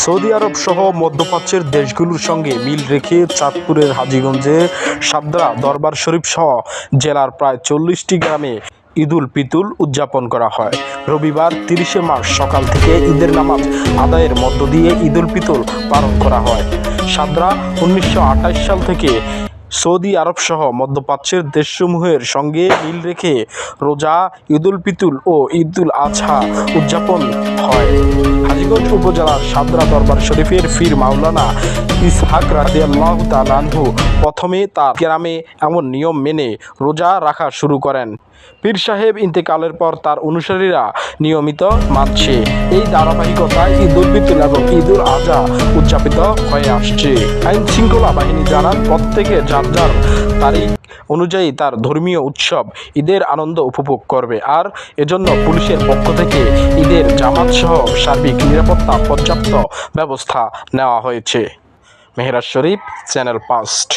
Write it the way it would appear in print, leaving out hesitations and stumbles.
Saudi আরব সহ মধ্যপ্রাচ্যের দেশগুলোর সঙ্গে মিল রেখে চাঁদপুরের হাজীগঞ্জে সাদরা দরবার শরীফ সহ জেলার প্রায় 40টি গ্রামে ঈদুল ফিতর উদযাপন করা হয়। রবিবার 30শে মার্চ সকাল থেকে ঈদের নামাজ আদায়ের মধ্য দিয়ে ঈদুল ফিতর পালন করা হয়। সাদরা 1928 সাল থেকে সৌদি আরব সহ মধ্যপ্রাচ্যের দেশসমূহের সঙ্গে মিল রেখে রোজা, ঈদুল ফিতর ও ঈদুল আজহা উদযাপন হয়। হাজীগঞ্জ উপজেলার সাদরা দরবার শরীফের পীর মাওলানা ইসহাক রাদিয়াল্লাহু তাআলা আনহু প্রথমে তার গ্রামে এমন নিয়ম মেনে রোজা রাখা শুরু করেন। পীর সাহেব ইন্তেকালের পর তার অনুসারীরা নিয়মিত মানছে। এই ধারাবাহিকতায় ঈদুল ফিতর এবং ঈদুল আজহা উদযাপিত হয়ে আসছে। আইন শৃঙ্খলা বাহিনী জানান, প্রত্যেকে যার যার তারিখ অনুযায়ী তার ধর্মীয় উৎসব ঈদের আনন্দ উপভোগ করবে, আর এজন্য পুলিশের পক্ষ থেকে ঈদের জামাত সহ সার্বিক নিরাপত্তা পর্যাপ্ত ব্যবস্থা নেওয়া হয়েছে। মেহরাজ শরীফ, চ্যানেল 5।